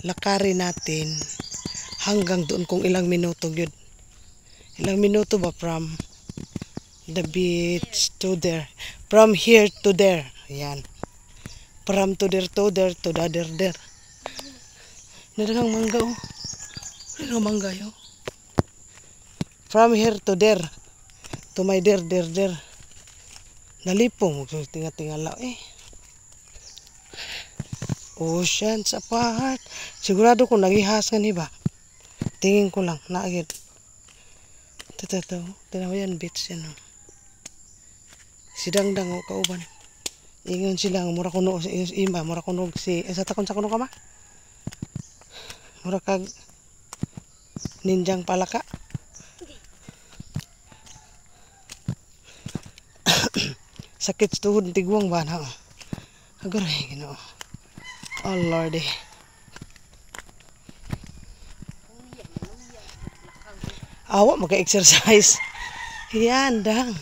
lakarin natin hanggang doon kung ilang minuto yun. Ilang minuto ba from the beach to there. From here to there. Ayan. From to there to there to the there. Nadagang mangga oh. Nadagang mangga yun. From here to there. To my there. Nalipong. Tinga-tingala eh. Oceans apart. Sigurado kung nagihas nga ni ba. Tingin ko lang. Naagid. Ito. Tinawa yan. Beach yan oh. Sidangdang o kauban. Ingon sila mura kuno ima mura kuno si sa takon sa kuno ka ma. Mura kag ninjang palaka. Sakit tuhod tigwang ba na. Agaray Ginoo. Oh Lord. Awa maka-exercise. Yan dang.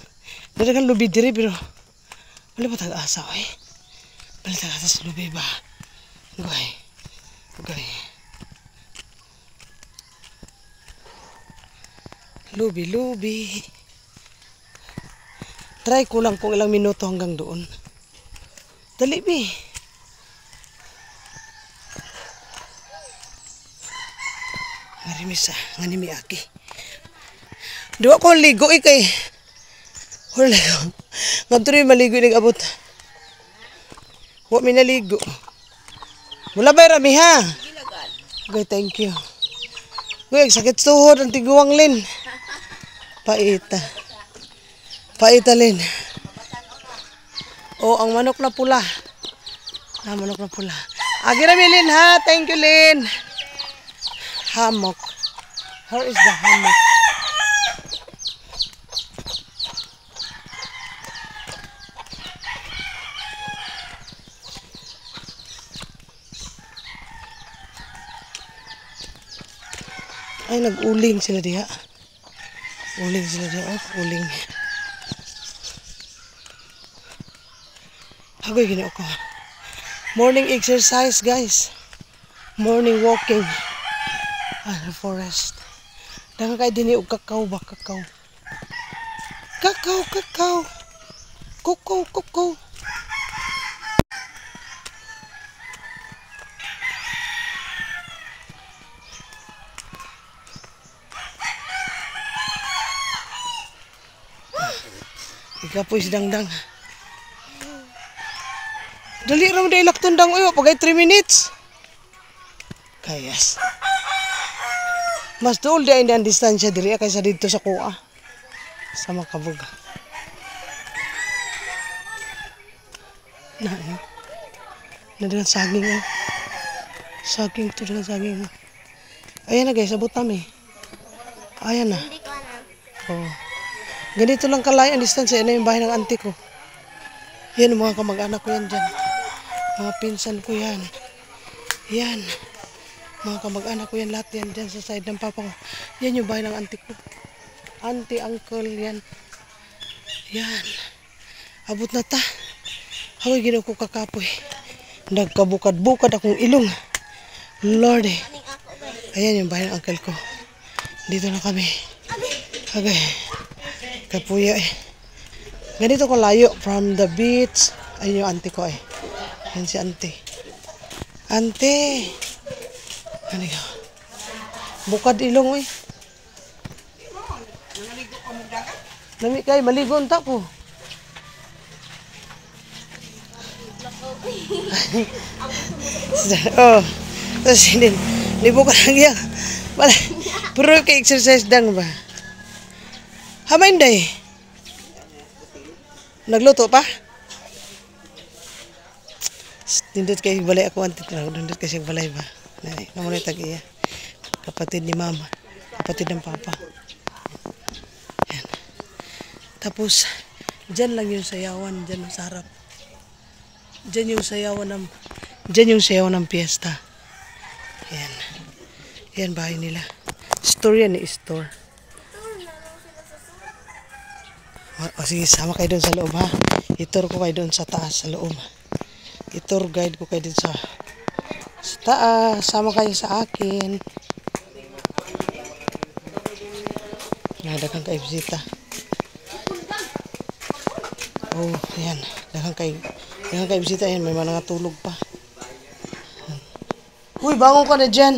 Dada kan lubi diri pero wala pa tag-asa eh. Wala tag-asa sa lubi ba? Gay. Lubi. Try ko lang kung ilang minuto hanggang doon. Dali bi. Ngarimisa, nganimi aki. Dua ko ligo kay. Wala ko. Ngadto rin maligo nag-abot. Wa mi naligo. Wala ba rami ha? Okay, thank you. Uy, sakit tuhod ang tiguang lin. Paita lin. Oh, ang manok na pula. Manok na pula. Agi rami lin ha. Thank you lin. Hammock. Where is the hammock? Ay, nag-uling sila diha. Uling. Hagoy gini ako. Morning exercise, guys. Morning walking. The forest. Dagan kay dinhi og kakao ba, kakao. Kakao. Ikapoy si Dangdang. Dali ra mo dai laktundang uyo pagay 3 minutes. Kayas. Mas duol di ang distansya diri kaysa dito sa kuha. Sa Makabug. Nadagan saging oh. Saging to dagan saging. Ayan na guys, abot kami. Ayan na. Oh. Ganito lang kalaya ang distansya. Yan na yung bahay ng auntie ko. Yan mga kamag-anak ko yan dyan. Mga pinsan ko yan. Yan. Mga kamag-anak ko yan lahat yan dyan sa side ng papa ko. Yan yung bahay ng auntie ko. Auntie, uncle, yan. Yan. Abot na ta. Ako'y ginaw ko kakapoy. Nagkabukad-bukad akong ilong. Lord eh. Ayan yung bahay ng uncle ko. Dito na kami. Okay. Kapuya eh. Ganito ko layo from the beach. Ayun yung auntie ko eh. Yan si auntie. Auntie. Ano ka? Bukad ilong eh. Nami kay maligo unta ko. Oh. Tapos hindi. Libukan lang yan. Pero kay exercise dang ba? Hamain day. Nagluto pa? Nindot kay balay ako antit na. Nindot kasi balay ba? Namunay tag-iya. Kapatid ni mama. Kapatid ng papa. Yan. Tapos, dyan lang yung sayawan. Dyan sa harap. Dyan yung sayawan ng piyesta. Yan. Yan bahay nila. Store yan eh. Store. O sige, sama kayo doon sa loob ha. Itur ko kayo doon sa taas sa loob. Itur guide ko kayo doon sa taas. Sama kayo sa akin. Daghang kay bisita. Oh, ayan. Daghang kay bisita. Ayan, may mga tulog pa. Uy, bangon ka na dyan.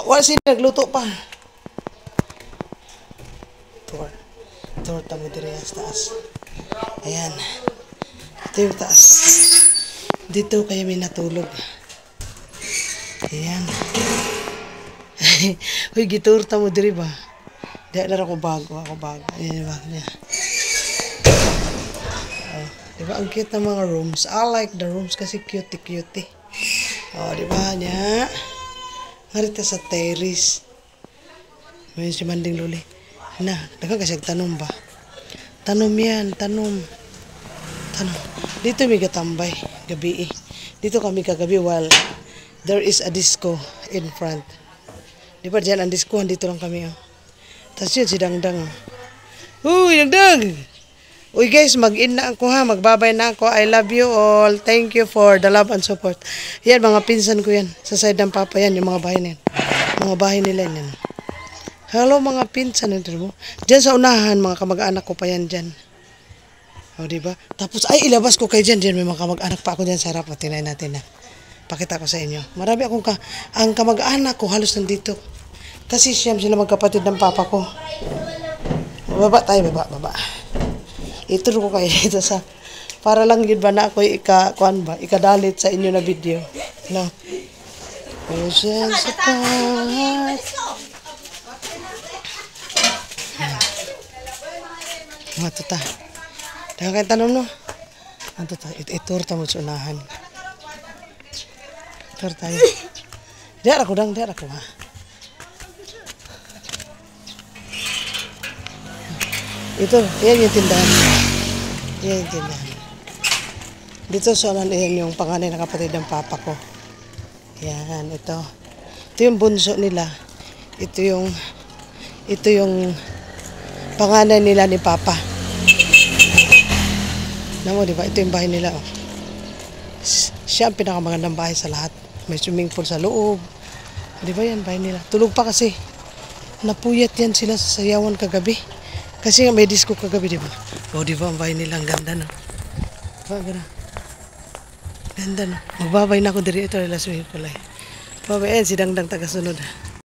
Wala sila nagluto pa. Tour tamo dire sa taas. Ayan. Ito yung taas. Dito kayo may natulog. Ayan. Uy, gitur tamo dire ba? Diyan na ako bago. Ayan yung bago niya. Oh, diba ang cute ng mga rooms? I like the rooms kasi cute. Oh, diba niya? Ngarita sa terrace. May si Manding Luli. Na, dagang kasi tanom ba? Tanom yan. Dito may gatambay, gabi. Dito kami kagabi while there is a disco in front. Di ba dyan ang disco, dito lang kami. Oh. Tapos yun si Dangdang. Uy, Dangdang! Uy guys, mag-in na ako ha, magbabay na ako. I love you all. Thank you for the love and support. Yan, mga pinsan ko yan. Sa side ng papa yan, yung mga bahay na yan. Mga bahay nila yan. Hello mga pinsan, ito mo. Diyan sa unahan, mga kamag-anak ko pa yan dyan. O, diba? Tapos, ay, ilabas ko kayo dyan. Diyan, may mga kamag-anak pa ako dyan sa harap. Tinayin natin na. Pakita ko sa inyo. Marami akong ang kamag-anak ko halos nandito. Kasi siyam sila magkapatid ng papa ko. Baba tayo, baba. Ituro ko kayo dito sa, para lang yun ba na ako ikadalit sa inyo na video. No? Ocean sa taas. Matuta. Dagang kayo tanong no? Matuta. Itur tamo sa unahan. Itur tayo. Diyan ako ha. Ito, yan yung tindahan. Dito sa unahan, yan yung panganay na kapatid ng papa ko. Yan, ito. Ito yung bunso nila. Ito yung panganay nila ni papa. Alam mo, diba? Ito yung bahay nila. Oh. Siya ang pinakamagandang bahay sa lahat. May swimming pool sa loob. Diba yan, bahay nila. Tulog pa kasi. Napuyat yan sila sa sayawan kagabi. Kasi nga may disco kagabi, diba? O, diba? Ang bahay nila. Ang ganda, no? Diba? Ganda, no? Magbabay na ako diri. Ito, swimming pool ay. Babay, yan, si Dangdang tagasunod.